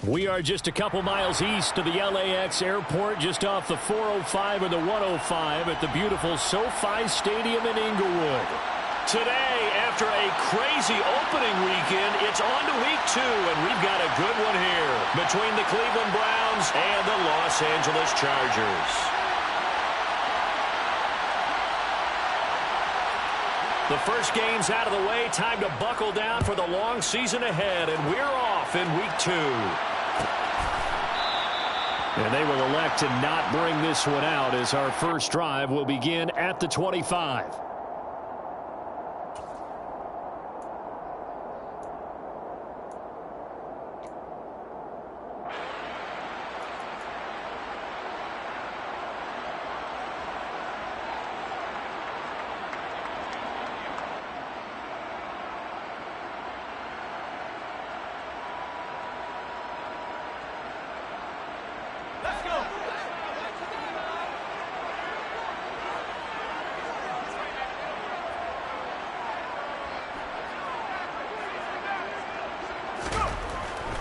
We are just a couple miles east of the LAX airport, just off the 405 or the 105 at the beautiful SoFi Stadium in Inglewood. Today, after a crazy opening weekend, it's on to week 2, and we've got a good one here between the Cleveland Browns and the Los Angeles Chargers. The first game's out of the way. Time to buckle down for the long season ahead, and we're off in week 2. And they will elect to not bring this one out as our first drive will begin at the 25.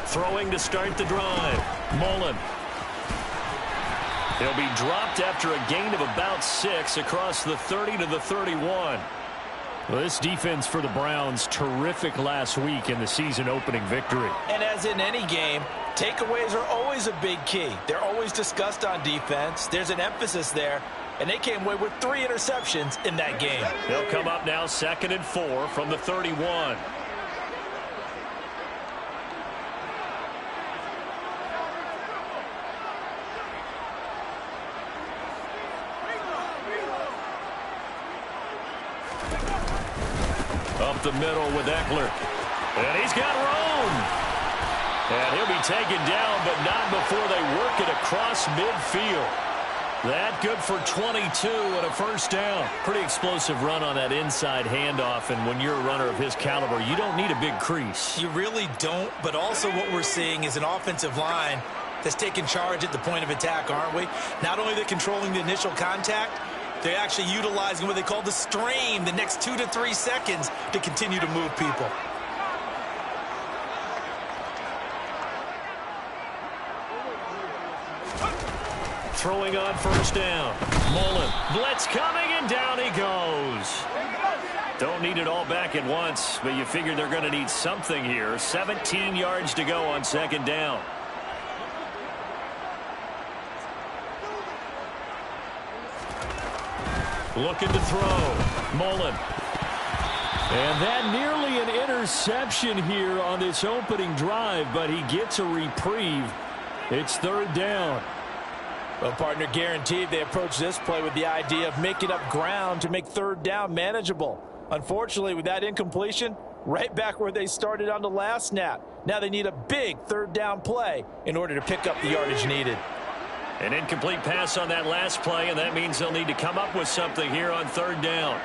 Throwing to start the drive. Mullen. He'll be dropped after a gain of about 6 across the 30 to the 31. Well, this defense for the Browns, terrific last week in the season opening victory. And as in any game, takeaways are always a big key. They're always discussed on defense. There's an emphasis there, and they came away with 3 interceptions in that game. They'll come up now 2nd and 4 from the 31. Up the middle with Eckler. And he's got room. And he'll be taken down, but not before they work it across midfield. That good for 22 and a first down. Pretty explosive run on that inside handoff, and when you're a runner of his caliber, you don't need a big crease. You really don't, but also what we're seeing is an offensive line that's taking charge at the point of attack, aren't we? Not only they're controlling the initial contact, they're actually utilizing what they call the strain, the next 2 to 3 seconds to continue to move people. Throwing on first down. Mullen. Blitz coming, and down he goes. Don't need it all back at once, but you figure they're going to need something here. 17 yards to go on 2nd down. Looking to throw. Mullen. And that nearly an interception here on this opening drive, but he gets a reprieve. It's 3rd down. Well, partner, guaranteed they approach this play with the idea of making up ground to make 3rd down manageable. Unfortunately, with that incompletion, right back where they started on the last snap. Now they need a big 3rd down play in order to pick up the yardage needed. An incomplete pass on that last play, and that means they'll need to come up with something here on 3rd down.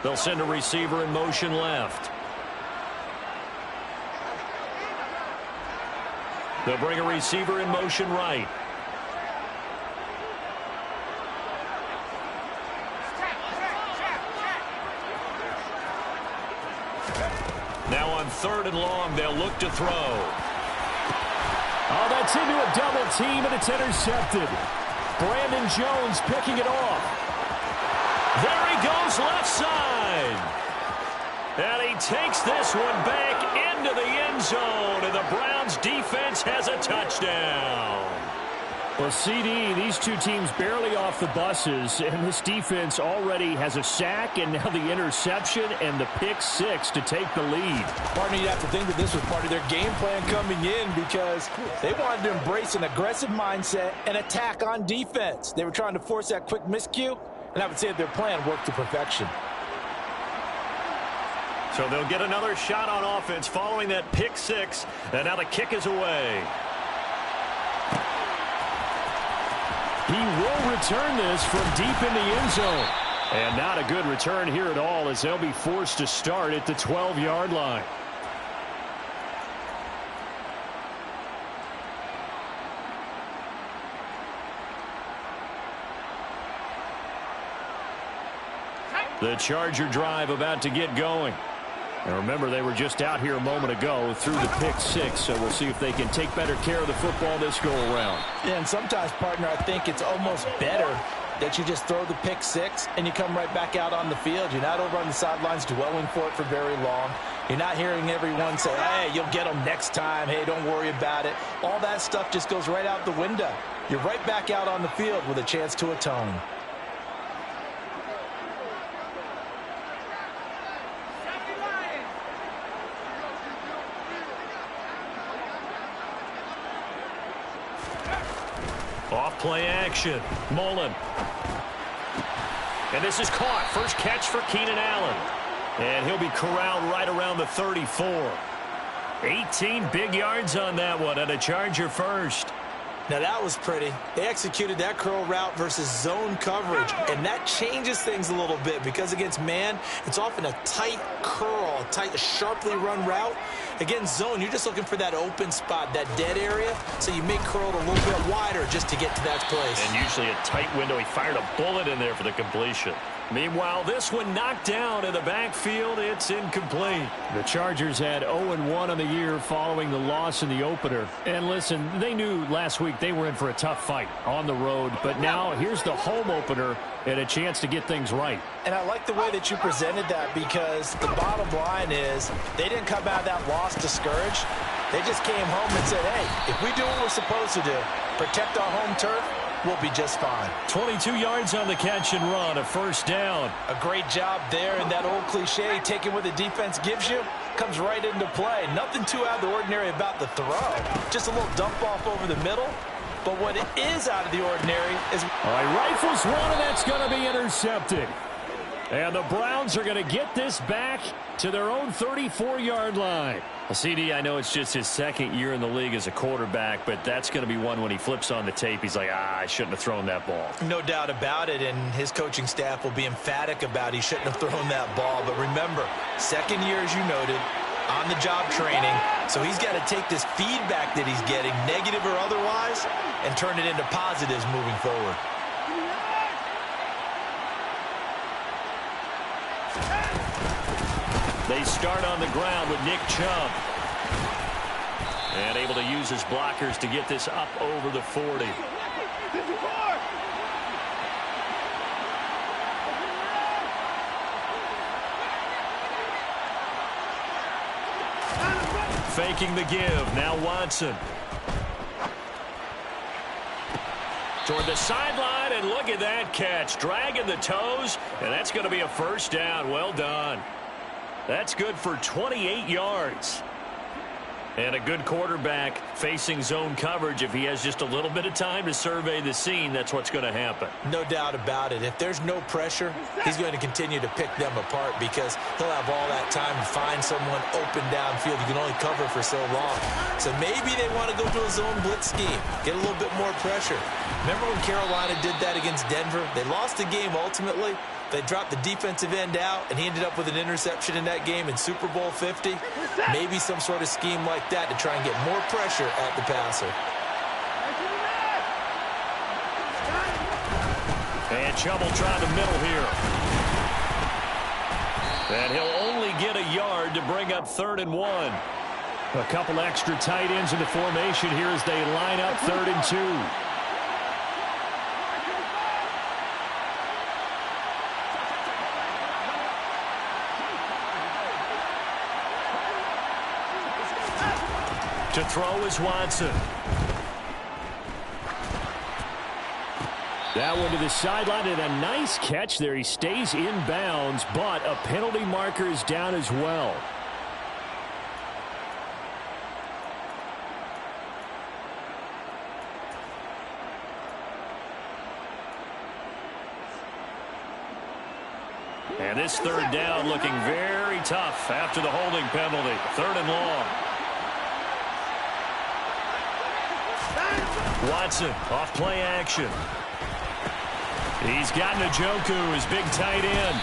They'll send a receiver in motion left. They'll bring a receiver in motion right. Now on 3rd and long, they'll look to throw. Oh, that's into a double team, and it's intercepted. Brandon Jones picking it off. There he goes left side. And he takes this one back into the end zone, and the Browns defense has a touchdown. Well, CD, these two teams barely off the buses, and this defense already has a sack and now the interception and the pick 6 to take the lead. Partner, you'd have to think that this was part of their game plan coming in because they wanted to embrace an aggressive mindset and attack on defense. They were trying to force that quick miscue, and I would say that their plan worked to perfection. So they'll get another shot on offense following that pick 6, and now the kick is away. He will return this from deep in the end zone. And not a good return here at all as they'll be forced to start at the 12-yard line. The Charger drive about to get going. And remember, they were just out here a moment ago through the pick six, so we'll see if they can take better care of the football this go-around. Yeah, and sometimes, partner, I think it's almost better that you just throw the pick six and you come right back out on the field. You're not over on the sidelines dwelling for it for very long. You're not hearing everyone say, hey, you'll get them next time. Hey, don't worry about it. All that stuff just goes right out the window. You're right back out on the field with a chance to atone. Off play action. Mullen. And this is caught. First catch for Keenan Allen. And he'll be corralled right around the 34. 18 big yards on that one, and a Charger first. Now that was pretty. They executed that curl route versus zone coverage, and that changes things a little bit because against man, it's often a tight curl, a tight, sharply run route. Against zone, you're just looking for that open spot, that dead area, so you make curl a little bit wider just to get to that place. And usually a tight window. He fired a bullet in there for the completion. Meanwhile, this one knocked down in the backfield. It's incomplete. The Chargers had 0-1 on the year following the loss in the opener. And listen, they knew last week they were in for a tough fight on the road. But now here's the home opener and a chance to get things right. And I like the way that you presented that because the bottom line is they didn't come out of that loss discouraged. They just came home and said, hey, if we do what we're supposed to do, protect our home turf, we'll be just fine. 22 yards on the catch and run, a first down. A great job there, and that old cliche, taking what the defense gives you, comes right into play. Nothing too out of the ordinary about the throw. Just a little dump off over the middle. But what is out of the ordinary is... All right, rifles one, and that's going to be intercepted. And the Browns are going to get this back to their own 34-yard line. Well, CD, I know it's just his second year in the league as a quarterback, but that's going to be one when he flips on the tape. He's like, I shouldn't have thrown that ball. No doubt about it, and his coaching staff will be emphatic about he shouldn't have thrown that ball. But remember, second year, as you noted, on-the-job training, so he's got to take this feedback that he's getting, negative or otherwise, and turn it into positives moving forward. They start on the ground with Nick Chubb. And able to use his blockers to get this up over the 40. Faking the give. Now Watson. Toward the sideline, and look at that catch. Dragging the toes, and that's going to be a first down. Well done. That's good for 28 yards. And a good quarterback facing zone coverage. If he has just a little bit of time to survey the scene, that's what's going to happen. No doubt about it. If there's no pressure, he's going to continue to pick them apart because he'll have all that time to find someone open downfield. You can only cover for so long. So maybe they want to go to a zone blitz scheme, get a little bit more pressure. Remember when Carolina did that against Denver? They lost the game ultimately. They dropped the defensive end out, and he ended up with an interception in that game in Super Bowl 50. Maybe some sort of scheme like that to try and get more pressure at the passer. And Chubb will try the middle here. And he'll only get a yard to bring up 3rd and 1. A couple extra tight ends in the formation here as they line up 3rd and 2. To throw is Watson. That one to the sideline, and a nice catch there. He stays in bounds, but a penalty marker is down as well. And this 3rd down looking very tough after the holding penalty. 3rd and long. Watson, off play action. He's got Njoku, his big tight end.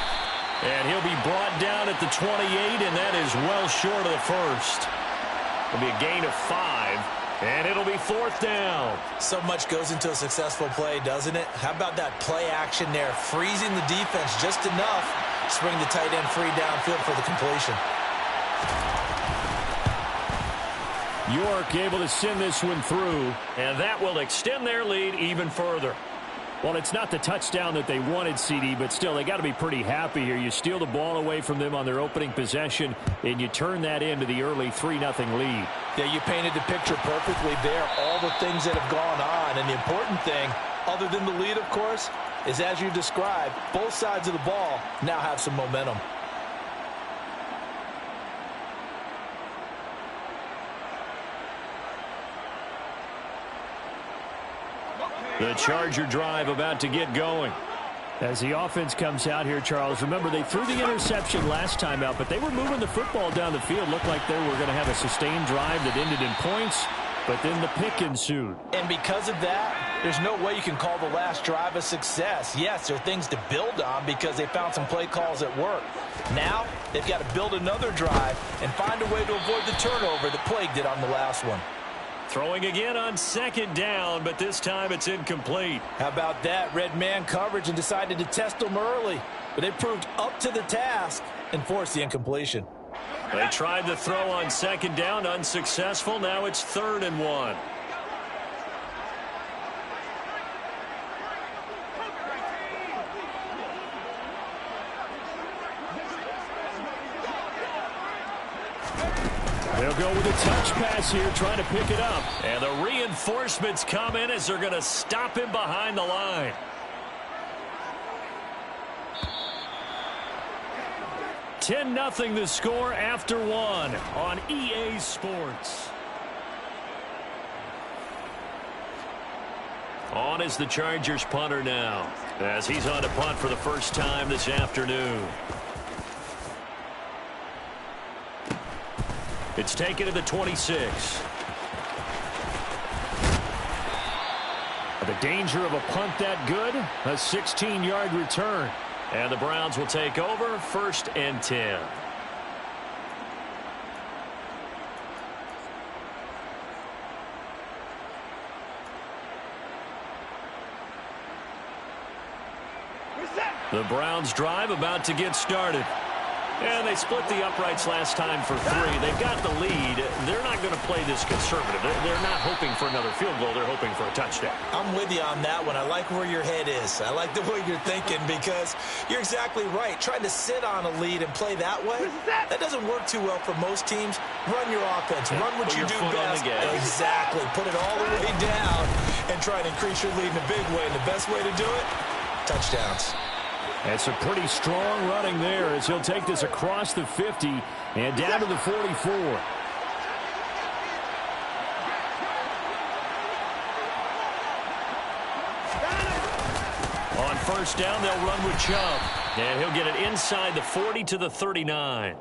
And he'll be brought down at the 28, and that is well short of the first. It'll be a gain of 5, and it'll be 4th down. So much goes into a successful play, doesn't it? How about that play action there? Freezing the defense just enough to bring the tight end free downfield for the completion. York able to send this one through, and that will extend their lead even further. Well, it's not the touchdown that they wanted, CD, but still, they got to be pretty happy here. You steal the ball away from them on their opening possession, and you turn that into the early 3-0 lead. Yeah, you painted the picture perfectly there, all the things that have gone on. And the important thing, other than the lead, of course, is as you described, both sides of the ball now have some momentum. The Charger drive about to get going. As the offense comes out here, Charles, remember they threw the interception last time out, but they were moving the football down the field. Looked like they were going to have a sustained drive that ended in points, but then the pick ensued. And because of that, there's no way you can call the last drive a success. Yes, there are things to build on because they found some play calls that work. Now, they've got to build another drive and find a way to avoid the turnover that plagued it on the last one. Throwing again on second down, but this time it's incomplete. How about that? Red man coverage and decided to test them early. But they proved up to the task and forced the incompletion. They tried to throw on second down, unsuccessful. Now it's 3rd and 1. They'll go with a touch pass here, trying to pick it up. And the reinforcements come in as they're going to stop him behind the line. $10-0 the score after 1 on EA Sports. On is the Chargers punter now, as he's on to punt for the first time this afternoon. It's taken to the 26. The danger of a punt that good, a 16-yard return. And the Browns will take over, 1st and 10. The Browns drive about to get started. And they split the uprights last time for 3. They've got the lead. They're not going to play this conservative. They're not hoping for another field goal. They're hoping for a touchdown. I'm with you on that one. I like where your head is. I like the way you're thinking because you're exactly right. Trying to sit on a lead and play that way, that doesn't work too well for most teams. Run your offense. Run what you do best. Exactly. Put it all the way down and try to increase your lead in a big way. And the best way to do it, touchdowns. That's a pretty strong running there as he'll take this across the 50 and down to the 44. On 1st down, they'll run with Chubb. And he'll get it inside the 40 to the 39.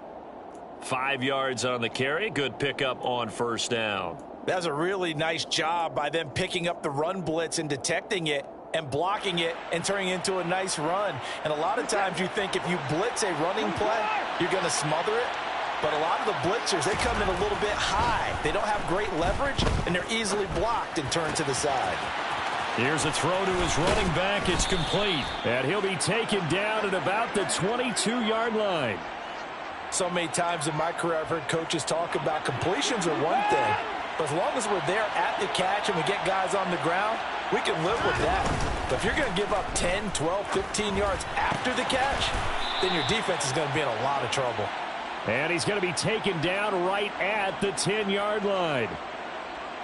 5 yards on the carry. Good pickup on 1st down. That's a really nice job by them picking up the run blitz and detecting it and blocking it and turning it into a nice run. And a lot of times you think if you blitz a running play, you're going to smother it. But a lot of the blitzers, they come in a little bit high. They don't have great leverage, and they're easily blocked and turned to the side. Here's a throw to his running back. It's complete. And he'll be taken down at about the 22-yard line. So many times in my career, I've heard coaches talk about completions are one thing. But as long as we're there at the catch and we get guys on the ground, we can live with that. But if you're going to give up 10, 12, 15 yards after the catch, then your defense is going to be in a lot of trouble. And he's going to be taken down right at the 10-yard line.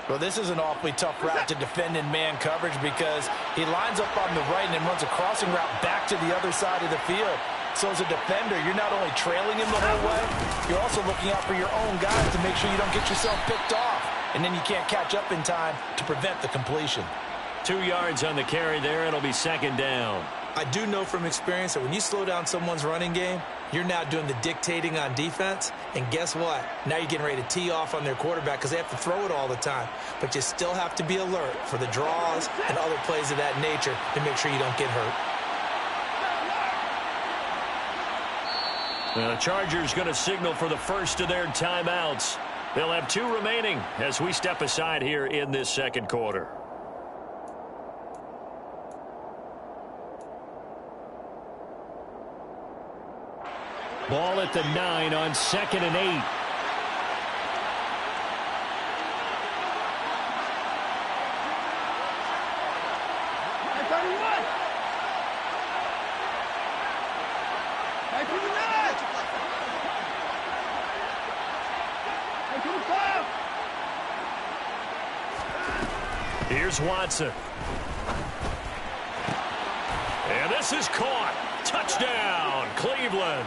Well, this is an awfully tough route to defend in man coverage because he lines up on the right and then runs a crossing route back to the other side of the field. So as a defender, you're not only trailing him the whole way, you're also looking out for your own guys to make sure you don't get yourself picked off. And then you can't catch up in time to prevent the completion. 2 yards on the carry there. It'll be 2nd down. I do know from experience that when you slow down someone's running game, you're now doing the dictating on defense. And guess what? Now you're getting ready to tee off on their quarterback because they have to throw it all the time. But you still have to be alert for the draws and other plays of that nature to make sure you don't get hurt. The Chargers going to signal for the first of their timeouts. They'll have 2 remaining as we step aside here in this 2nd quarter. Ball at the 9 on 2nd and 8. Here's Watson. And this is caught. Touchdown, Cleveland.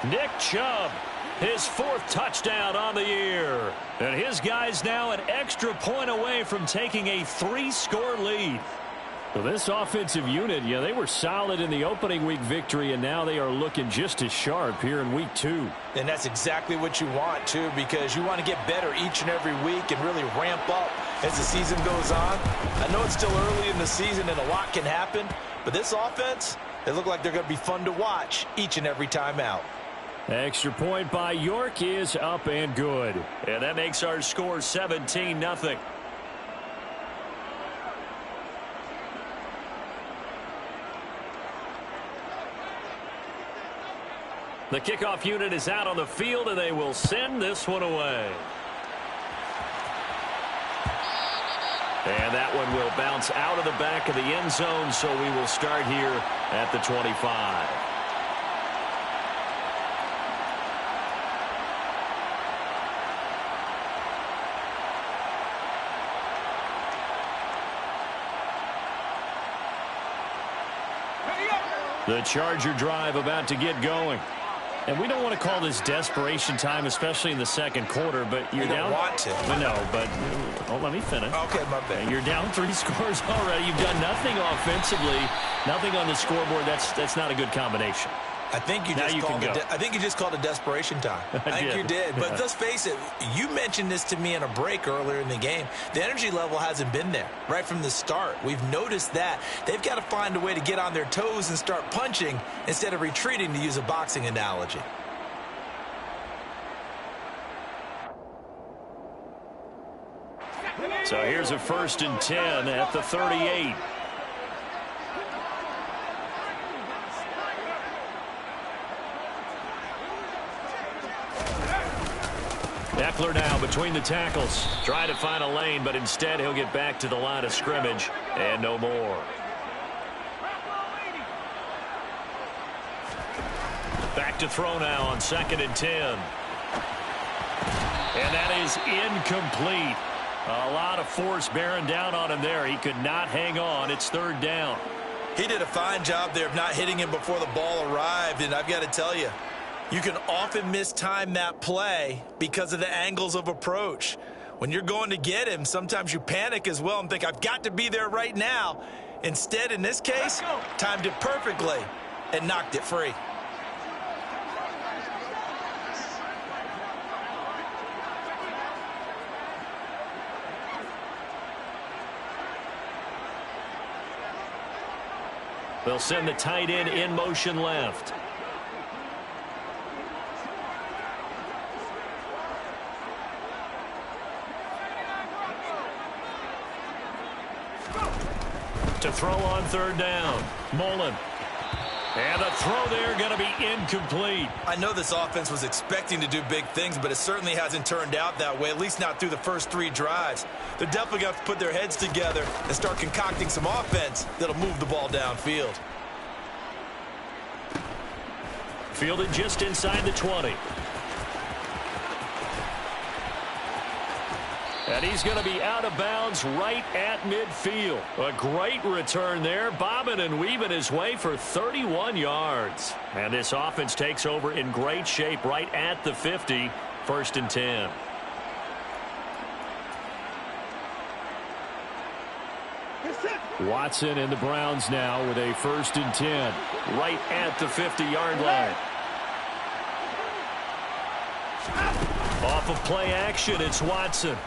Nick Chubb, his 4th touchdown on the year. And his guys now an extra point away from taking a 3-score lead. So this offensive unit, they were solid in the opening week victory, and now they are looking just as sharp here in week 2. And that's exactly what you want, too, because you want to get better each and every week and really ramp up as the season goes on. I know it's still early in the season and a lot can happen, but this offense, they look like they're going to be fun to watch each and every time out. Extra point by York is up and good. And that makes our score 17-0. The kickoff unit is out on the field, and they will send this one away. And that one will bounce out of the back of the end zone, so we will start here at the 25. The Charger drive about to get going. And we don't want to call this desperation time, especially in the second quarter, but you're down. You don't want to. No, but let me finish. Okay, my bad. You're down 3 scores already. You've done nothing offensively, nothing on the scoreboard. That's not a good combination. I think you just called it desperation time. I think you did. But let's face it, you mentioned this to me in a break earlier in the game. The energy level hasn't been there right from the start. We've noticed that. They've got to find a way to get on their toes and start punching instead of retreating, to use a boxing analogy. So here's a 1st and 10 at the 38. Eckler now between the tackles, trying to find a lane, but instead he'll get back to the line of scrimmage and no more. Back to throw now on 2nd and 10. And that is incomplete. A lot of force bearing down on him there. He could not hang on. It's 3rd down. He did a fine job there of not hitting him before the ball arrived, and I've got to tell you, you can often mistime that play because of the angles of approach. When you're going to get him, sometimes you panic as well and think, I've got to be there right now. Instead, in this case, timed it perfectly and knocked it free. They'll send the tight end in motion left. To throw on 3rd down. Mullen. And the throw there going to be incomplete. I know this offense was expecting to do big things, but it certainly hasn't turned out that way, at least not through the first 3 drives. They're definitely going to have to put their heads together and start concocting some offense that'll move the ball downfield. Fielded just inside the 20. And he's going to be out of bounds right at midfield. A great return there, bobbing and weaving his way for 31 yards. And this offense takes over in great shape right at the 50, 1st and 10. Watson and the Browns now with a 1st and 10, right at the 50-yard line. Off of play action, it's Watson.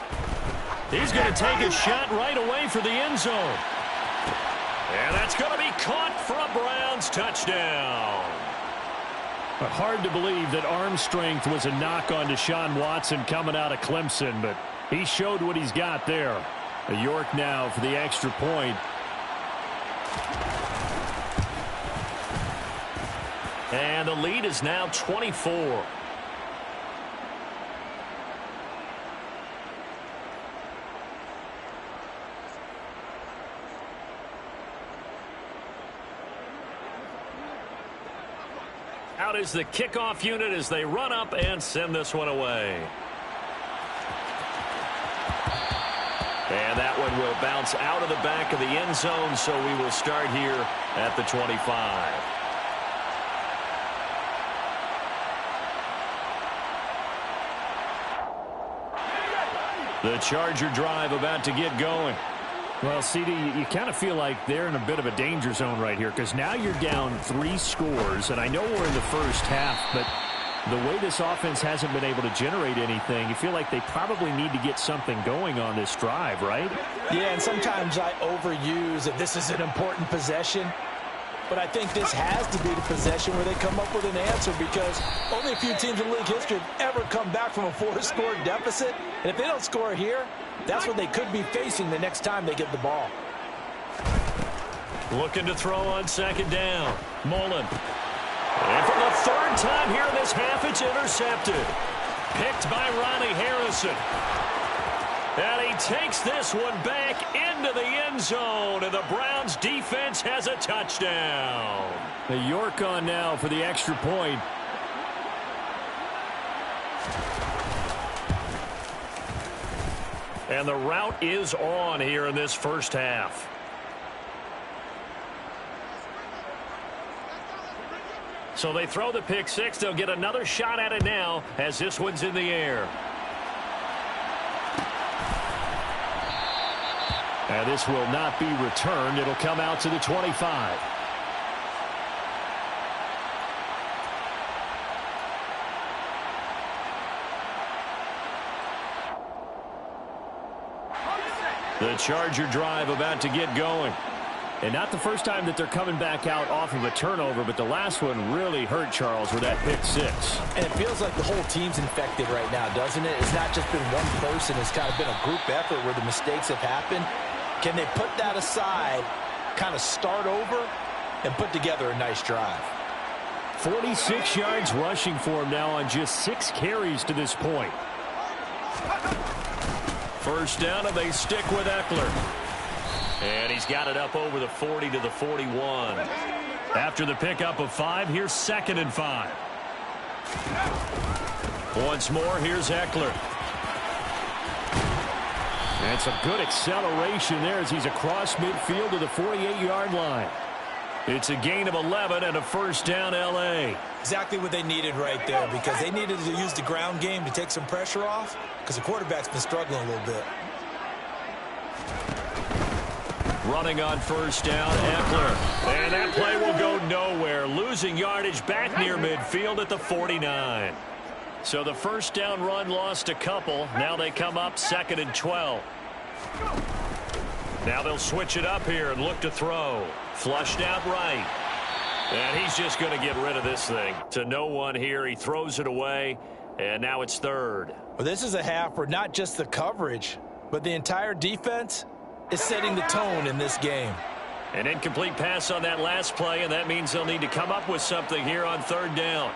He's going to take a shot right away for the end zone. And that's going to be caught for a Browns touchdown. Hard to believe that arm strength was a knock on Deshaun Watson coming out of Clemson, but he showed what he's got there. York now for the extra point. And the lead is now 24. Out is the kickoff unit as they run up and send this one away. And that one It'll bounce out of the back of the end zone, so we will start here at the 25. The Charger drive about to get going. Well, CD, you kind of feel like they're in a bit of a danger zone right here because now you're down 3 scores, and I know we're in the first half, but the way this offense hasn't been able to generate anything, you feel like they probably need to get something going on this drive, right? Yeah, and sometimes I overuse that this is an important possession. But I think this has to be the possession where they come up with an answer because only a few teams in league history have ever come back from a 4-score deficit. And if they don't score here, that's what they could be facing the next time they get the ball. Looking to throw on second down. Mullen. And for the third time here in this half, it's intercepted. Picked by Ronnie Harrison. And he takes this one back into the end zone, and the Browns defense has a touchdown. The York on now for the extra point. And the route is on here in this first half. So they throw the pick six. They'll get another shot at it now as this one's in the air. And this will not be returned. It'll come out to the 25. The Charger drive about to get going. And not the first time that they're coming back out off of a turnover, but the last one really hurt Charles with that pick six. And it feels like the whole team's infected right now, doesn't it? It's not just been one person. It's kind of been a group effort where the mistakes have happened. Can they put that aside, kind of start over, and put together a nice drive? 46 yards rushing for him now on just 6 carries to this point. First down, and they stick with Eckler. And he's got it up over the 40 to the 41. After the pickup of 5, here's 2nd and 5. Once more, here's Eckler. And some good acceleration there as he's across midfield to the 48-yard line. It's a gain of 11 and a first down, L.A. Exactly what they needed right there because they needed to use the ground game to take some pressure off because the quarterback's been struggling a little bit. Running on first down, Eckler. And that play will go nowhere. Losing yardage back near midfield at the 49. So the first down run lost a couple. Now they come up 2nd and 12. Now they'll switch it up here and look to throw. Flushed out right. And he's just going to get rid of this thing. To no one here. He throws it away. And now it's 3rd. Well, this is a half where not just the coverage, but the entire defense is setting the tone in this game. An incomplete pass on that last play, and that means they'll need to come up with something here on 3rd down.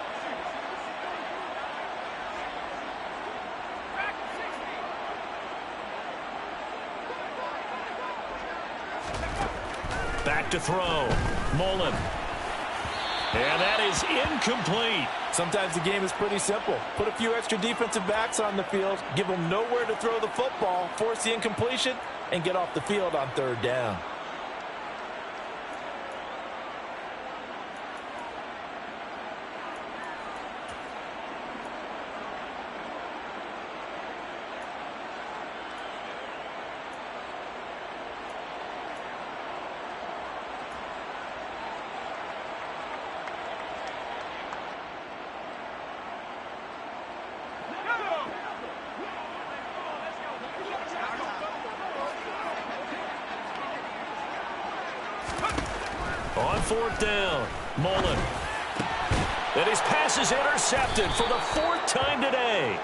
Back to throw. Mullen. And that is incomplete. Sometimes the game is pretty simple. Put a few extra defensive backs on the field, give them nowhere to throw the football, force the incompletion, and get off the field on 3rd down. On 4th down, Mullen. And his pass is intercepted for the 4th time today.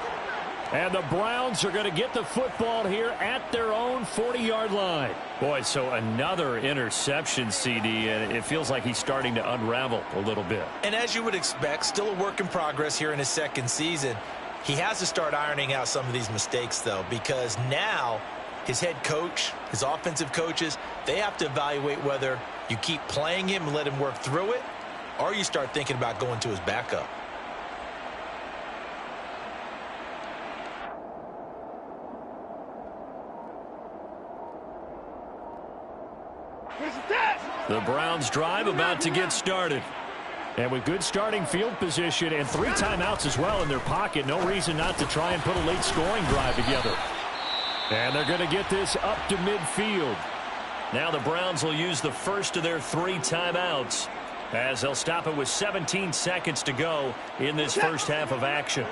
And the Browns are going to get the football here at their own 40-yard line. Boy, so another interception, CD, and it feels like he's starting to unravel a little bit. And as you would expect, still a work in progress here in his 2nd season. He has to start ironing out some of these mistakes, though, because now his head coach, his offensive coaches, they have to evaluate whether you keep playing him and let him work through it, or you start thinking about going to his backup. The Browns drive about to get started. And with good starting field position and 3 timeouts as well in their pocket, no reason not to try and put a late scoring drive together. And they're going to get this up to midfield. Now the Browns will use the first of their 3 timeouts as they'll stop it with 17 seconds to go in this first half of action.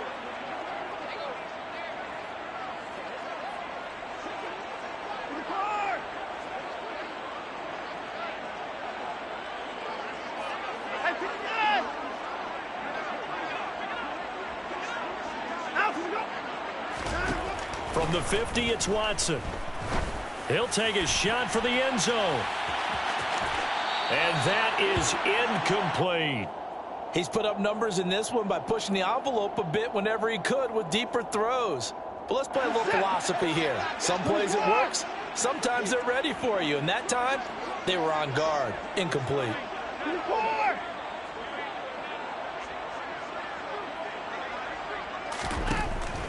From the 50, it's Watson. He'll take a shot for the end zone. And that is incomplete. He's put up numbers in this one by pushing the envelope a bit whenever he could with deeper throws. But let's play a little philosophy here. Some plays it works. Sometimes they're ready for you. And that time, they were on guard. Incomplete.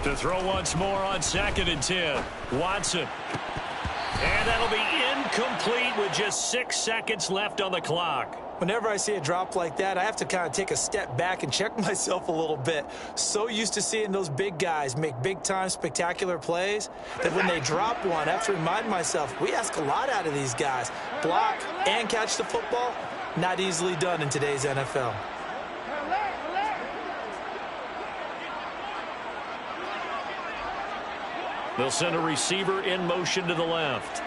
To throw once more on 2nd and 10. Watson. And that'll be incomplete with just 6 seconds left on the clock. Whenever I see a drop like that, I have to kind of take a step back and check myself a little bit. So used to seeing those big guys make big-time spectacular plays that when they drop one, I have to remind myself, we ask a lot out of these guys. Block and catch the football, not easily done in today's NFL. They'll send a receiver in motion to the left.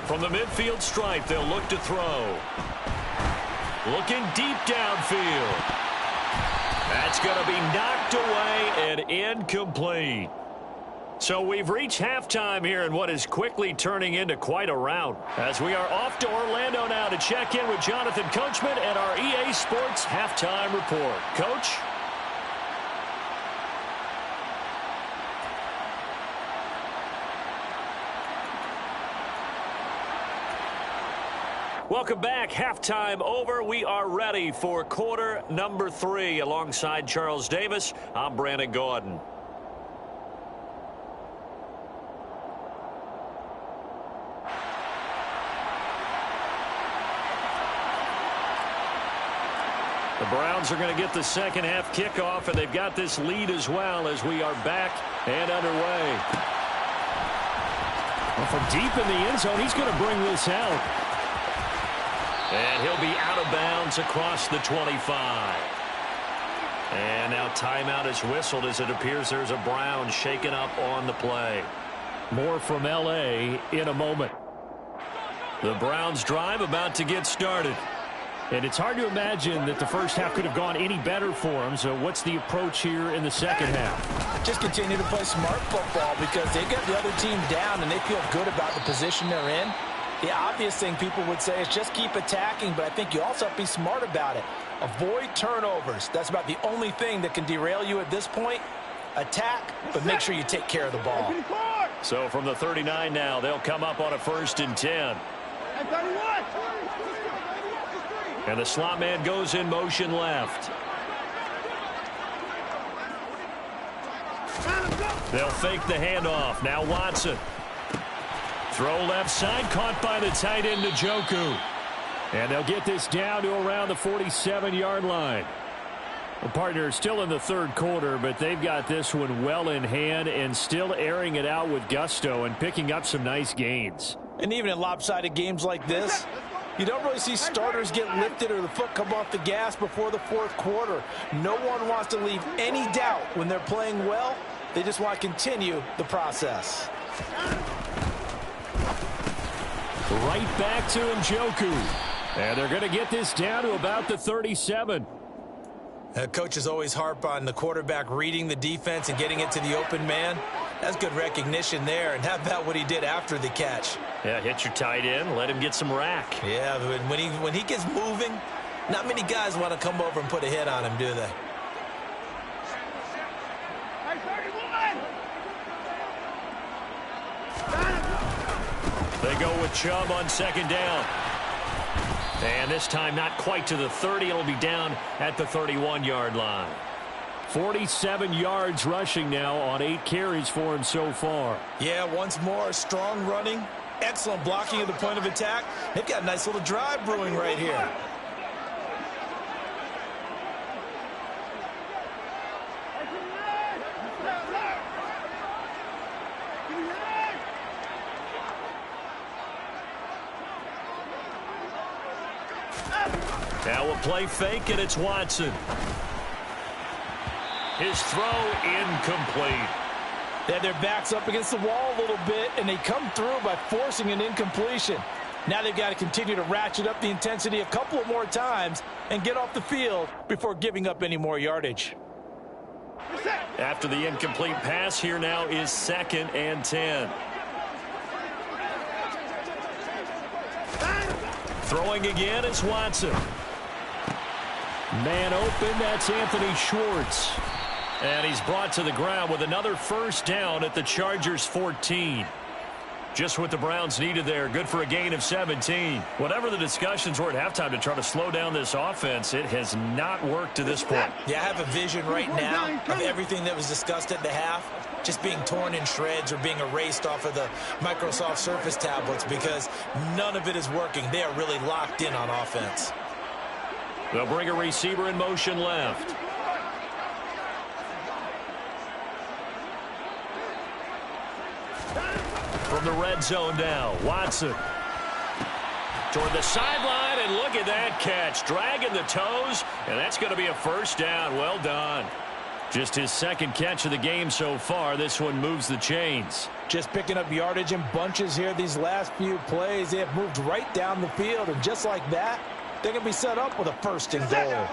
From the midfield stripe, they'll look to throw. Looking deep downfield. That's going to be knocked away and incomplete. So we've reached halftime here in what is quickly turning into quite a rout. As we are off to Orlando now to check in with Jonathan Coachman and our EA Sports Halftime Report. Coach? Welcome back. Halftime over. We are ready for quarter number 3. Alongside Charles Davis, I'm Brandon Gordon. The Browns are going to get the second half kickoff, and they've got this lead as well as we are back and underway. Well, from deep in the end zone, he's going to bring this out. And he'll be out of bounds across the 25. And now timeout is whistled as it appears there's a Brown shaken up on the play. More from L.A. in a moment. The Browns drive about to get started. And it's hard to imagine that the first half could have gone any better for them. So what's the approach here in the second half? Just continue to play smart football because they got the other team down and they feel good about the position they're in. The obvious thing people would say is just keep attacking, but I think you also have to be smart about it. Avoid turnovers. That's about the only thing that can derail you at this point. Attack, but make sure you take care of the ball. So from the 39 now, they'll come up on a 1st and 10. And the slot man goes in motion left. They'll fake the handoff. Now Watson. Throw left side, caught by the tight end Njoku. And they'll get this down to around the 47-yard line. The partner is still in the third quarter, but they've got this one well in hand and still airing it out with gusto and picking up some nice gains. And even in lopsided games like this, you don't really see starters get lifted or the foot come off the gas before the fourth quarter. No one wants to leave any doubt when they're playing well. They just want to continue the process. Right back to Njoku. And they're going to get this down to about the 37. Coaches always harp on the quarterback reading the defense and getting it to the open man. That's good recognition there. And how about what he did after the catch? Yeah, hit your tight end, let him get some rack. Yeah, but when he gets moving, not many guys want to come over and put a hit on him, do they? They go with Chubb on 2nd down. And this time not quite to the 30. It'll be down at the 31-yard line. 47 yards rushing now on 8 carries for him so far. Yeah, once more, strong running, excellent blocking at the point of attack. They've got a nice little drive brewing right here. Now we'll play fake, and it's Watson. His throw incomplete. They had their backs up against the wall a little bit, and they come through by forcing an incompletion. Now they've got to continue to ratchet up the intensity a couple of more times and get off the field before giving up any more yardage. After the incomplete pass, here now is 2nd and 10. Throwing again is Watson. Man open, that's Anthony Schwartz. And he's brought to the ground with another first down at the Chargers' 14. Just what the Browns needed there. Good for a gain of 17. Whatever the discussions were at halftime to try to slow down this offense, it has not worked to this point. Yeah, I have a vision right now of everything that was discussed at the half just being torn in shreds or being erased off of the Microsoft Surface tablets because none of it is working. They are really locked in on offense. They'll bring a receiver in motion left. From the red zone now, Watson. Toward the sideline, and look at that catch. Dragging the toes, and that's going to be a first down. Well done. Just his 2nd catch of the game so far. This one moves the chains. Just picking up yardage in bunches here these last few plays. They have moved right down the field, and just like that, they're going to be set up with a 1st and goal.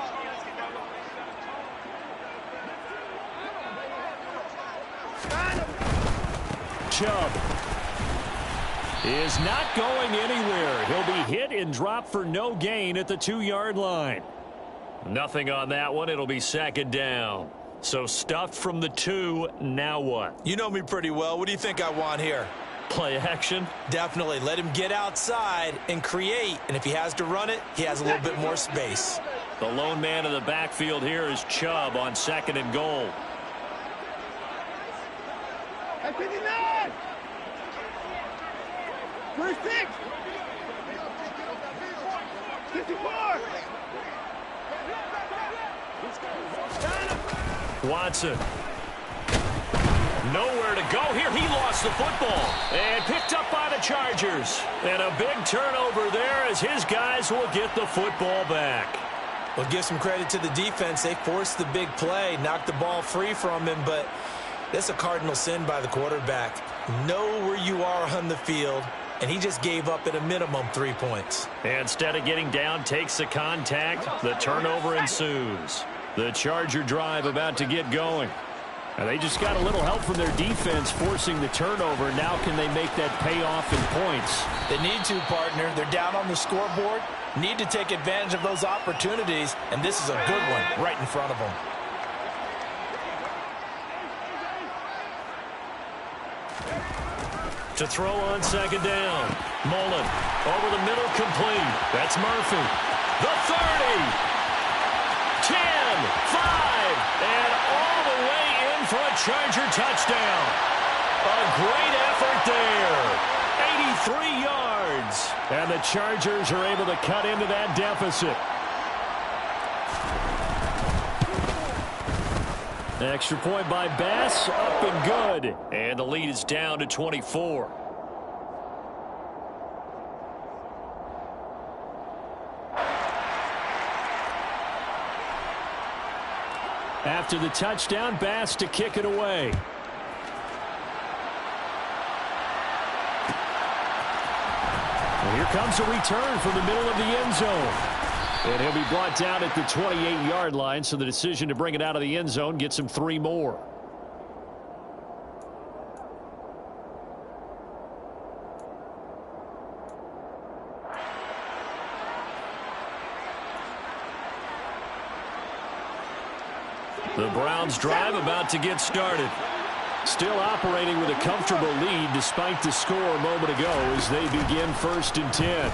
Chubb is not going anywhere. He'll be hit and dropped for no gain at the 2-yard line. Nothing on that one. It'll be 2nd down. So stuffed from the 2. Now what? You know me pretty well. What do you think I want here? Play action? Definitely. Let him get outside and create. And if he has to run it, he has a little bit more space. The lone man in the backfield here is Chubb on 2nd and goal. At 59! 26! 54! Watson. Nowhere to go here. He lost the football. And picked up by the Chargers. And a big turnover there as his guys will get the football back. Well, give some credit to the defense. They forced the big play, knocked the ball free from him, but that's a cardinal sin by the quarterback. Know where you are on the field, and he just gave up at a minimum 3 points. Instead of getting down, takes the contact. The turnover ensues. The Charger drive about to get going. And they just got a little help from their defense forcing the turnover. Now can they make that pay off in points? They need to, partner. They're down on the scoreboard. Need to take advantage of those opportunities, and this is a good one right in front of them. To throw on 2nd down. Mullen over the middle, complete. That's Murphy. The 30. 10, 5, and all the way in for a Charger touchdown. A great effort there. 83 yards. And the Chargers are able to cut into that deficit. Extra point by Bass, up and good. And the lead is down to 24. After the touchdown, Bass to kick it away. Well, here comes a return from the middle of the end zone. And he'll be brought down at the 28-yard line, so the decision to bring it out of the end zone gets him 3 more. The Browns drive about to get started. Still operating with a comfortable lead despite the score a moment ago as they begin 1st and 10.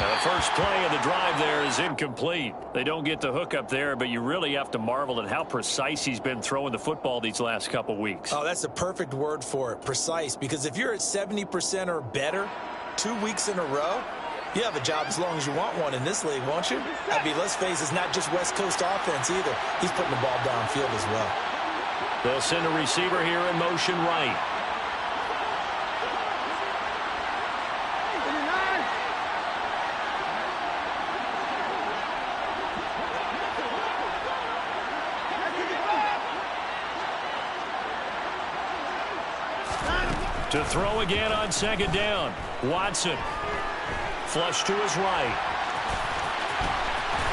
The first play of the drive there is incomplete. They don't get the hook up there, but you really have to marvel at how precise he's been throwing the football these last couple weeks. Oh, that's the perfect word for it, precise, because if you're at 70% or better 2 weeks in a row, you have a job as long as you want one in this league, won't you? I mean, let's face it, it's not just West Coast offense either. He's putting the ball downfield as well. They'll send a receiver here in motion right. To throw again on second down. Watson. Flush to his right.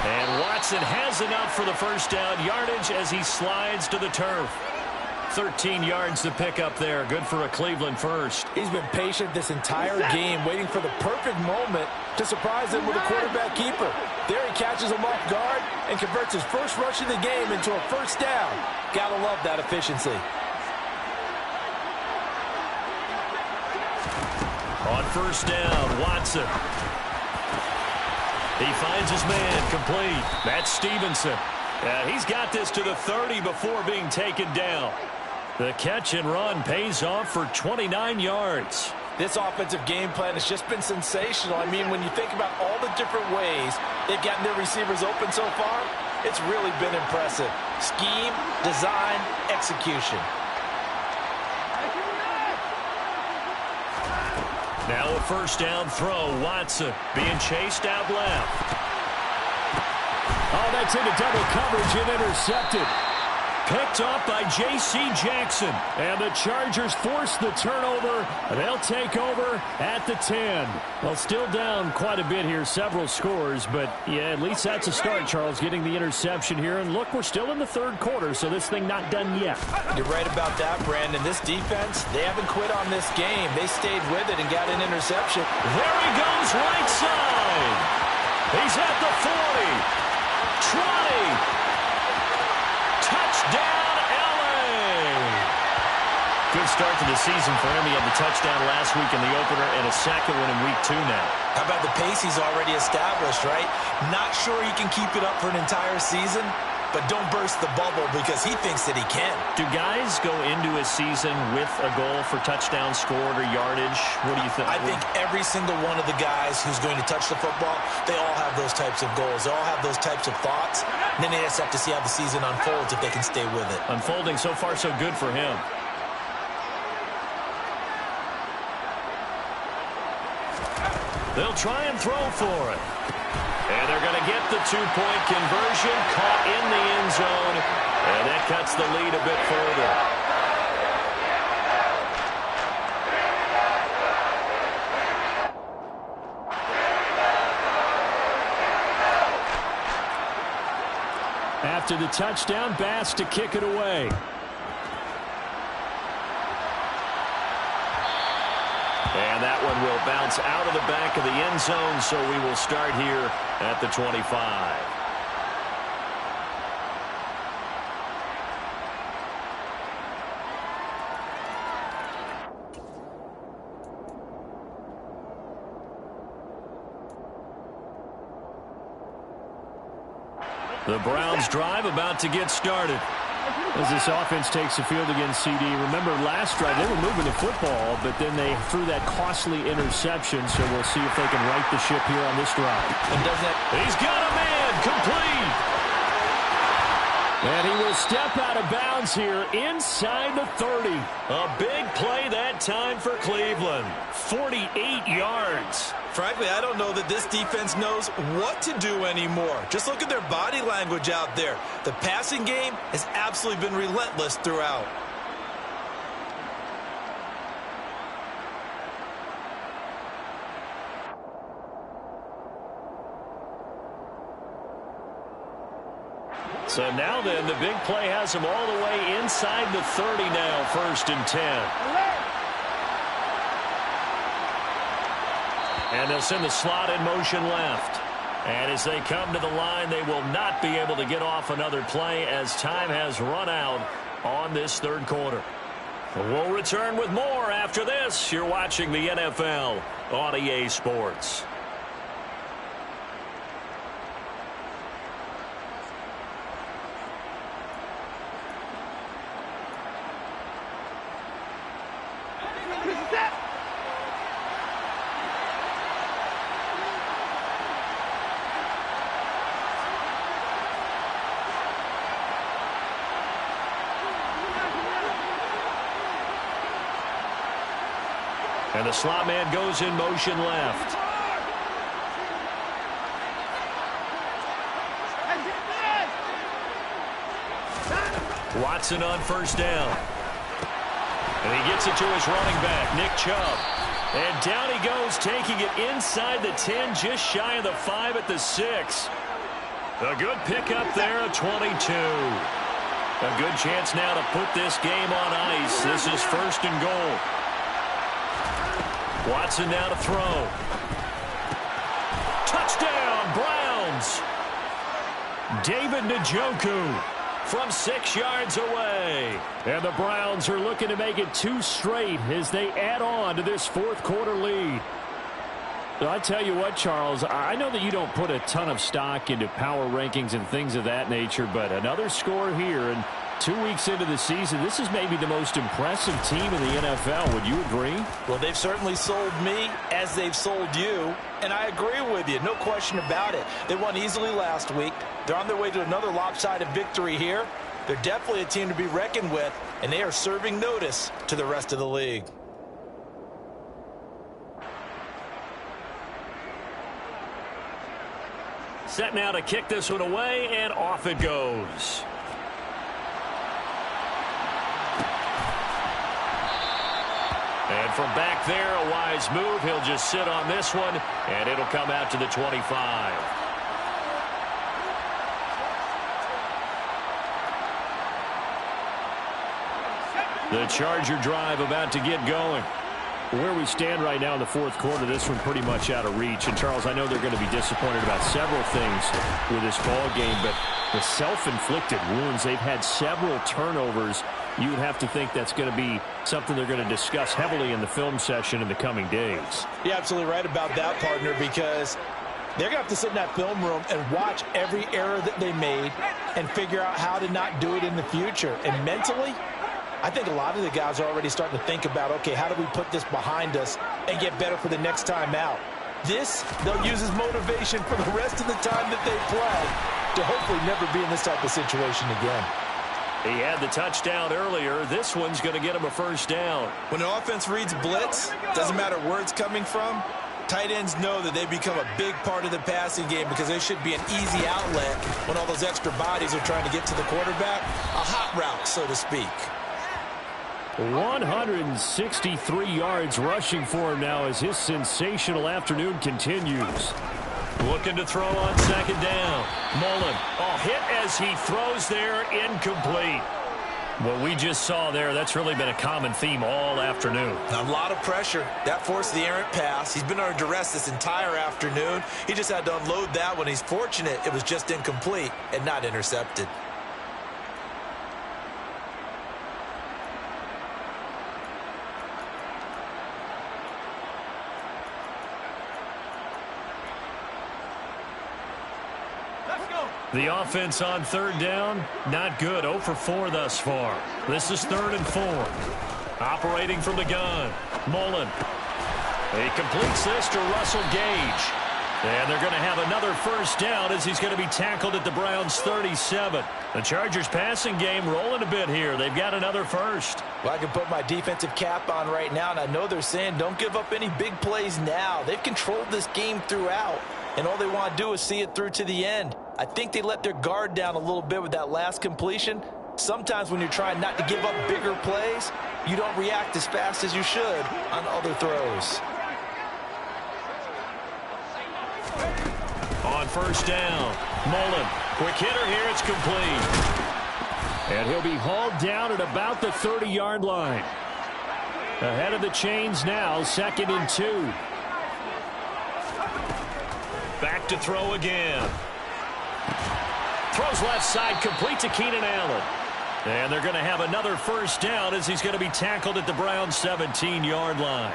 And Watson has enough for the first down yardage as he slides to the turf. 13 yards to pick up there. Good for a Cleveland first. He's been patient this entire game, waiting for the perfect moment to surprise him with a quarterback keeper. There he catches him off guard and converts his first rush of the game into a first down. Gotta love that efficiency. On first down, Watson. He finds his man, complete. That's Stevenson. He's got this to the 30 before being taken down. The catch and run pays off for 29 yards. This offensive game plan has just been sensational. I mean, when you think about all the different ways they've gotten their receivers open so far, it's really been impressive. Scheme, design, execution. Now a first down throw. Watson being chased out left. Oh, that's into double coverage and intercepted. Picked up by J.C. Jackson. And the Chargers force the turnover. They'll take over at the 10. Well, still down quite a bit here, several scores. But, yeah, at least that's a start, Charles, getting the interception here. And, look, we're still in the third quarter, so this thing not done yet. You're right about that, Brandon. This defense, they haven't quit on this game. They stayed with it and got an interception. There he goes, right side. He's at the 40. 20. Touchdown, L.A. Good start to the season for him. He had the touchdown last week in the opener and a second one in week 2 now. How about the pace he's already established, right? Not sure he can keep it up for an entire season, but don't burst the bubble because he thinks that he can. Do guys go into a season with a goal for touchdown scored or yardage? What do you think? I think every single one of the guys who's going to touch the football, they all have those types of goals. They all have those types of thoughts. And then they just have to see how the season unfolds if they can stay with it. Unfolding so far so good for him. They'll try and throw for it. And they're going to get the 2-point conversion, caught in the end zone, and that cuts the lead a bit further. After the touchdown, Bass to kick it away. And that one will bounce out of the back of the end zone, so we will start here at the 25. The Browns drive about to get started. As this offense takes the field against CD, remember last drive they were moving the football, but then they threw that costly interception, so we'll see if they can right the ship here on this drive. And doesn't it? He's got a man, complete. And he will step out of bounds here inside the 30. A big play that time for Cleveland. 48 yards. Frankly, I don't know that this defense knows what to do anymore. Just look at their body language out there. The passing game has absolutely been relentless throughout. So now then, the big play has him all the way inside the 30 now, 1st and 10. And they'll send the slot in motion left. And as they come to the line, they will not be able to get off another play as time has run out on this third quarter. We'll return with more after this. You're watching the NFL on EA Sports. And the slot man goes in motion left. Watson on first down. And he gets it to his running back, Nick Chubb. And down he goes, taking it inside the 10, just shy of the 5 at the 6. A good pickup there, a 22. A good chance now to put this game on ice. This is first and goal. Watson now to throw. Touchdown, Browns. David Njoku from 6 yards away. And the Browns are looking to make it 2 straight as they add on to this fourth quarter lead. So I tell you what, Charles, I know that you don't put a ton of stock into power rankings and things of that nature, but another score here, and 2 weeks into the season, this is maybe the most impressive team in the NFL. Would you agree? Well, they've certainly sold me as they've sold you, and I agree with you. No question about it. They won easily last week. They're on their way to another lopsided victory here. They're definitely a team to be reckoned with, and they are serving notice to the rest of the league. Set now to kick this one away, and off it goes. And from back there, a wise move. He'll just sit on this one, and it'll come out to the 25. The Charger drive about to get going. Where we stand right now in the fourth quarter, this one pretty much out of reach. And, Charles, I know they're going to be disappointed about several things with this ball game, but the self-inflicted wounds, they've had several turnovers. You would have to think that's going to be something they're going to discuss heavily in the film session in the coming days. You're absolutely right about that, partner, because they're going to have to sit in that film room and watch every error that they made and figure out how to not do it in the future. And mentally, I think a lot of the guys are already starting to think about, okay, how do we put this behind us and get better for the next time out? This, they'll use as motivation for the rest of the time that they play to hopefully never be in this type of situation again. He had the touchdown earlier. This one's going to get him a first down. When an offense reads blitz, doesn't matter where it's coming from, tight ends know that they become a big part of the passing game because they should be an easy outlet when all those extra bodies are trying to get to the quarterback. A hot route, so to speak. 163 yards rushing for him now as his sensational afternoon continues. Looking to throw on second down. Mullen, hit as he throws there, incomplete. What we just saw there, that's really been a common theme all afternoon. A lot of pressure. That forced the errant pass. He's been under duress this entire afternoon. He just had to unload that one. He's fortunate it was just incomplete and not intercepted. The offense on third down, not good. 0 for 4 thus far. This is 3rd and 4. Operating from the gun. Mullen. He completes this to Russell Gage. And they're going to have another first down as he's going to be tackled at the Browns' 37. The Chargers passing game rolling a bit here. They've got another first. Well, I can put my defensive cap on right now, and I know they're saying don't give up any big plays now. They've controlled this game throughout, and all they want to do is see it through to the end. I think they let their guard down a little bit with that last completion. Sometimes when you're trying not to give up bigger plays, you don't react as fast as you should on other throws. On first down, Mullen. Quick hitter here, it's complete. And he'll be hauled down at about the 30-yard line. Ahead of the chains now, 2nd and 2. Back to throw again. Throws left side, complete to Keenan Allen. And they're going to have another first down as he's going to be tackled at the Browns' 17-yard line.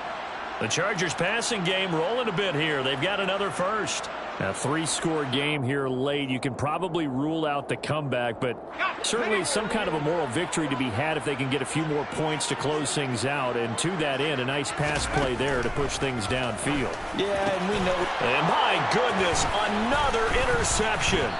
The Chargers passing game rolling a bit here. They've got another first. A 3-score game here late. You can probably rule out the comeback, but certainly some kind of a moral victory to be had if they can get a few more points to close things out. And to that end, a nice pass play there to push things downfield. Yeah, and we know. And my goodness, another interception.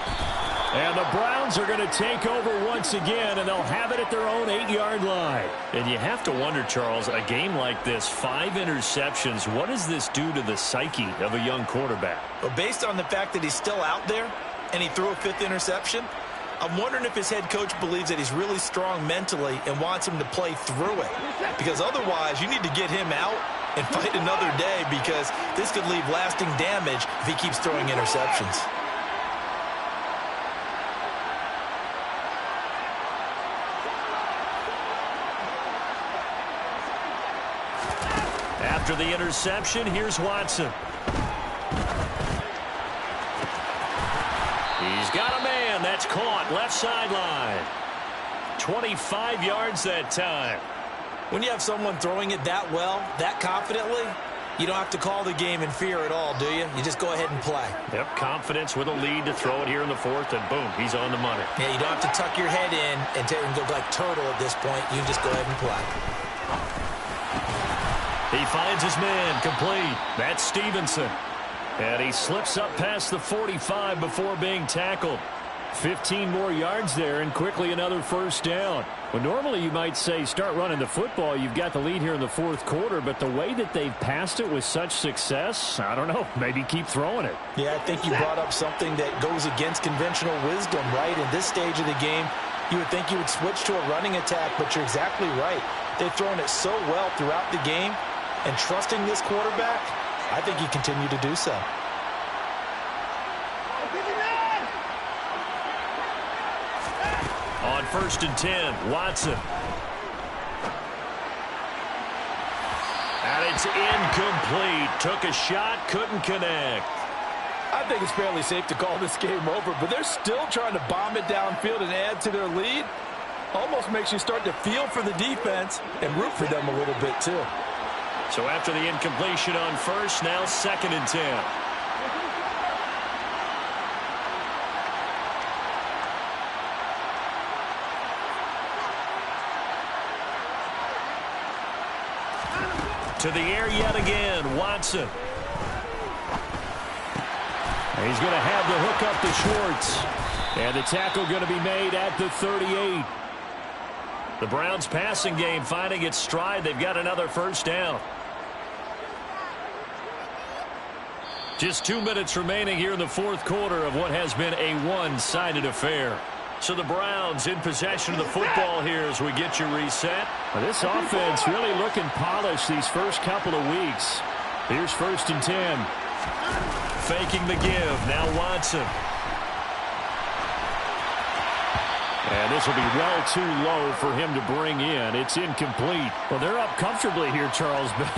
And the Browns are going to take over once again, and they'll have it at their own 8-yard line. And you have to wonder, Charles, a game like this, 5 interceptions, what does this do to the psyche of a young quarterback? Well, based on the fact that he's still out there and he threw a 5th interception, I'm wondering if his head coach believes that he's really strong mentally and wants him to play through it. Because otherwise, you need to get him out and fight another day, because this could leave lasting damage if he keeps throwing interceptions. After the interception, here's Watson. He's got a man. That's caught. Left sideline. 25 yards that time. When you have someone throwing it that well, that confidently, you don't have to call the game in fear at all, do you? You just go ahead and play. Yep, confidence with a lead to throw it here in the 4th, and boom, he's on the money. Yeah, you don't have to tuck your head in and go like turtle at this point. You just go ahead and play. He finds his man, complete. That's Stevenson. And he slips up past the 45 before being tackled. 15 more yards there, and quickly another first down. Well, normally you might say start running the football. You've got the lead here in the 4th quarter, but the way that they've passed it with such success, I don't know, maybe keep throwing it. Yeah, I think you brought up something that goes against conventional wisdom, right? In this stage of the game, you would think you would switch to a running attack, but you're exactly right. They've thrown it so well throughout the game, and trusting this quarterback, I think you continue to do so. On 1st and 10, Watson. And it's incomplete. Took a shot, couldn't connect. I think it's fairly safe to call this game over, but they're still trying to bomb it downfield and add to their lead. Almost makes you start to feel for the defense and root for them a little bit too. So after the incompletion on 1st, now 2nd and 10. To the air yet again, Watson. He's going to have the hook up to Schwartz. And the tackle going to be made at the 38. The Browns passing game finding its stride. They've got another first down. Just 2 minutes remaining here in the 4th quarter of what has been a one-sided affair. So the Browns in possession of the football here as we get you reset. Well, this offense really looking polished these first couple of weeks. Here's 1st and 10. Faking the give. Now Watson. And this will be well too low for him to bring in. It's incomplete. Well, they're up comfortably here, Charles, but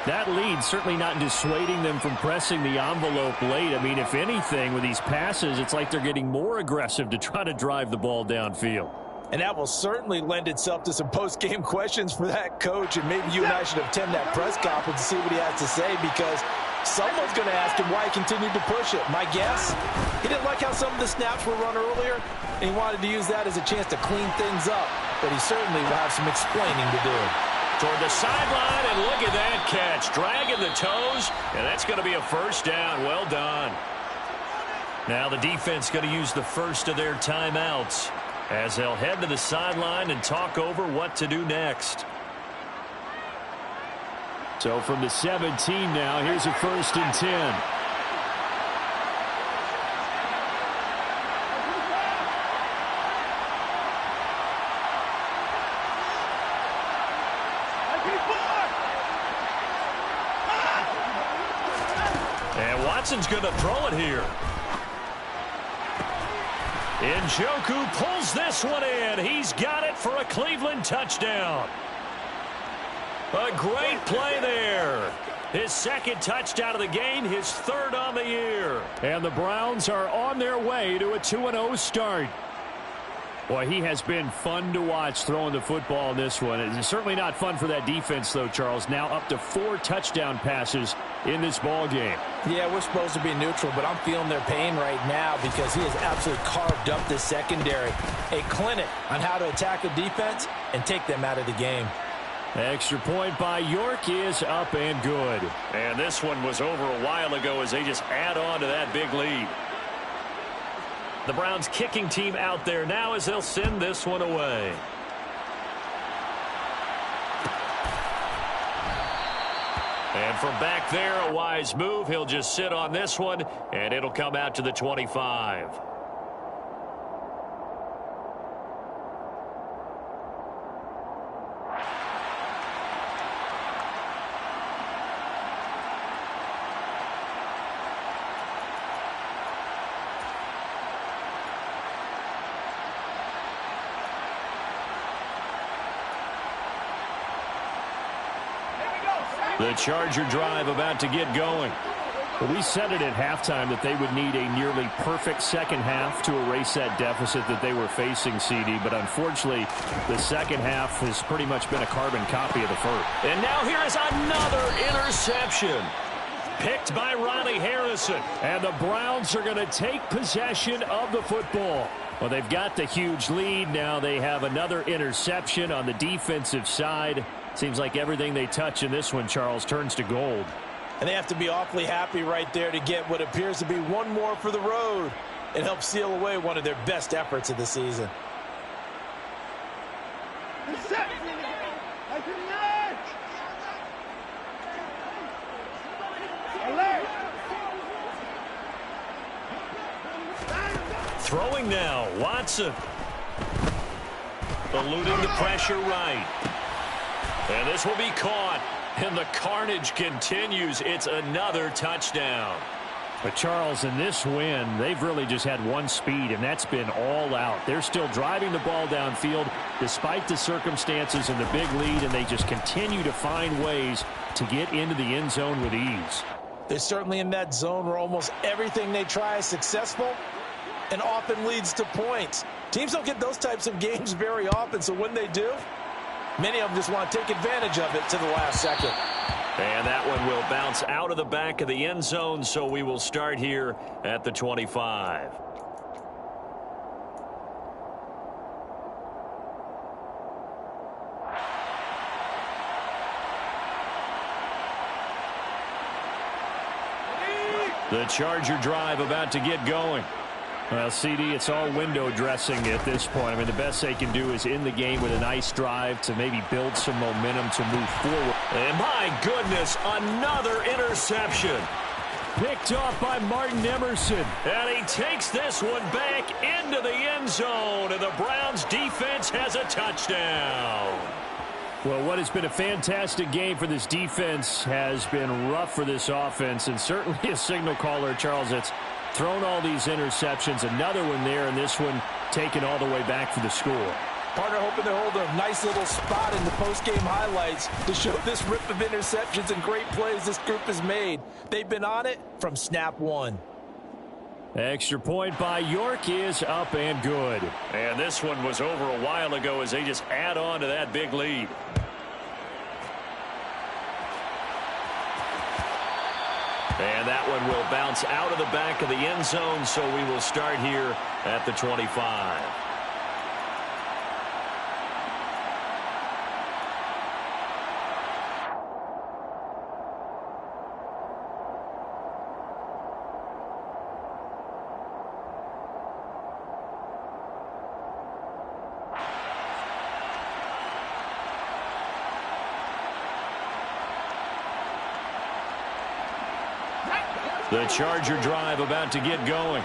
that lead certainly not dissuading them from pressing the envelope late. I mean, if anything, with these passes, it's like they're getting more aggressive to try to drive the ball downfield. And that will certainly lend itself to some post-game questions for that coach, and maybe you and I should attend that press conference to see what he has to say, because someone's going to ask him why he continued to push it. My guess, he didn't like how some of the snaps were run earlier, and he wanted to use that as a chance to clean things up, but he certainly will have some explaining to do. Toward the sideline, and look at that catch. Dragging the toes, and that's going to be a first down. Well done. Now the defense going to use the first of their timeouts as they'll head to the sideline and talk over what to do next. So from the 17 now, here's a 1st and 10. And Watson's going to throw it here. Njoku pulls this one in. He's got it for a Cleveland touchdown. A great play there. His 2nd touchdown of the game, his 3rd on the year. And the Browns are on their way to a 2-0 start. Boy, he has been fun to watch throwing the football in this one. It's certainly not fun for that defense, though, Charles. Now up to 4 touchdown passes in this ball game. Yeah, we're supposed to be neutral, but I'm feeling their pain right now because he has absolutely carved up the secondary. A clinic on how to attack a defense and take them out of the game. Extra point by York is up and good. And this one was over a while ago as they just add on to that big lead. The Browns kicking team out there now as they'll send this one away. And from back there, a wise move. He'll just sit on this one, and it'll come out to the 25. The Charger drive about to get going. Well, we said it at halftime that they would need a nearly perfect second half to erase that deficit that they were facing, CD. But unfortunately, the second half has pretty much been a carbon copy of the first. And now here is another interception. Picked by Ronnie Harrison. And the Browns are going to take possession of the football. Well, they've got the huge lead. Now they have another interception on the defensive side. Seems like everything they touch in this one, Charles, turns to gold. And they have to be awfully happy right there to get what appears to be one more for the road. It helps seal away one of their best efforts of the season. Throwing now, Watson. Eluding the pressure right. And this will be caught. And the carnage continues. It's another touchdown. But, Charles, in this win, they've really just had one speed, and that's been all out. They're still driving the ball downfield despite the circumstances and the big lead, and they just continue to find ways to get into the end zone with ease. They're certainly in that zone where almost everything they try is successful and often leads to points. Teams don't get those types of games very often, so when they do, many of them just want to take advantage of it to the last second. And that one will bounce out of the back of the end zone, so we will start here at the 25. The Charger drive about to get going. Well, CD, it's all window dressing at this point. I mean, the best they can do is in the game with a nice drive to maybe build some momentum to move forward. And my goodness, another interception. Picked off by Martin Emerson. And he takes this one back into the end zone. And the Browns defense has a touchdown. Well, what has been a fantastic game for this defense has been rough for this offense. And certainly a signal caller, Charles, that's thrown all these interceptions. Another one there, and this one taken all the way back for the score. Partner hoping they hold a nice little spot in the post-game highlights to show this rip of interceptions and great plays this group has made. They've been on it from snap one. Extra point by York is up and good. And this one was over a while ago as they just add on to that big lead. And that one will bounce out of the back of the end zone, so we will start here at the 25. The Charger drive about to get going.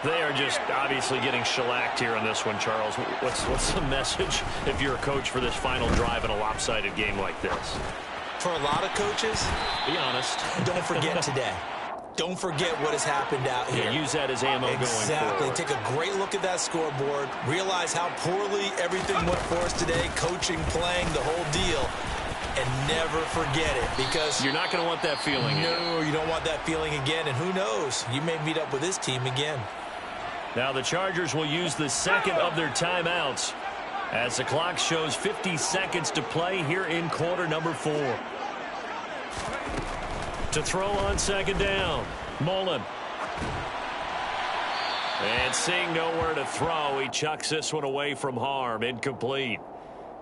They are just obviously getting shellacked here on this one, Charles. What's the message if you're a coach for this final drive in a lopsided game like this? For a lot of coaches, be honest. Don't forget today. Don't forget what has happened out here. Yeah, use that as ammo going forward. Take a great look at that scoreboard. Realize how poorly everything went for us today. Coaching, playing, the whole deal. And never forget it, because you're not going to want that feeling. No, you don't want that feeling again. And who knows? You may meet up with this team again. Now the Chargers will use the second of their timeouts as the clock shows 50 seconds to play here in quarter number 4. To throw on second down, Mullen. And seeing nowhere to throw, he chucks this one away from harm. Incomplete.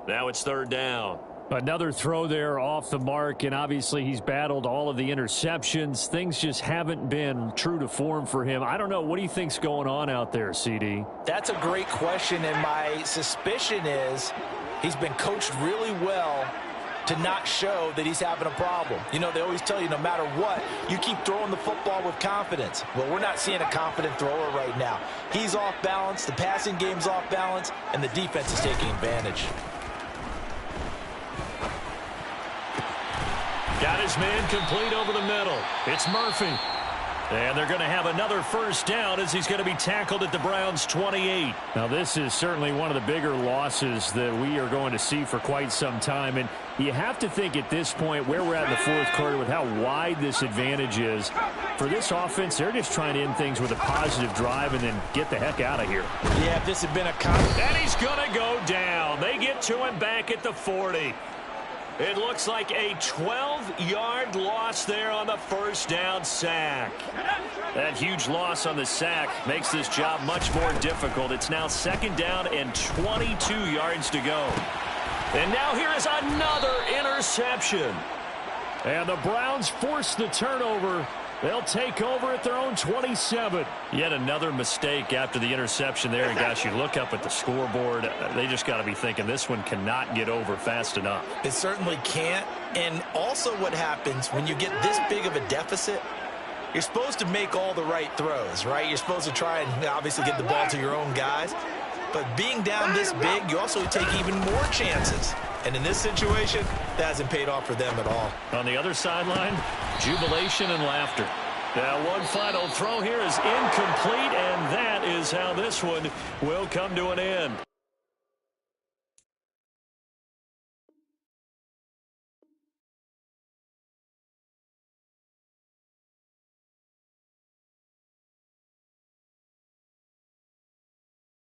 Now it's third down. Another throw there off the mark, and obviously he's battled all of the interceptions. Things just haven't been true to form for him. I don't know. What do you think's going on out there, CD? That's a great question, and my suspicion is he's been coached really well to not show that he's having a problem. You know, they always tell you no matter what, you keep throwing the football with confidence. Well, we're not seeing a confident thrower right now. He's off balance, the passing game's off balance, and the defense is taking advantage. Got his man complete over the middle. It's Murphy. And they're going to have another first down as he's going to be tackled at the Browns' 28. Now, this is certainly one of the bigger losses that we are going to see for quite some time. And you have to think at this point where we're at in the fourth quarter with how wide this advantage is. For this offense, they're just trying to end things with a positive drive and then get the heck out of here. Yeah, if this had been a And he's going to go down. They get to him back at the 40. It looks like a 12-yard loss there on the first down sack. That huge loss on the sack makes this job much more difficult. It's now second down and 22 yards to go. And now here is another interception. And the Browns force the turnover. They'll take over at their own 27. Yet another mistake after the interception there. And gosh, you look up at the scoreboard, they just got to be thinking this one cannot get over fast enough. It certainly can't. And also what happens when you get this big of a deficit, you're supposed to make all the right throws, right? You're supposed to try and obviously get the ball to your own guys. But being down this big, you also take even more chances. And in this situation, that hasn't paid off for them at all. On the other sideline, jubilation and laughter. Now one final throw here is incomplete, and that is how this one will come to an end.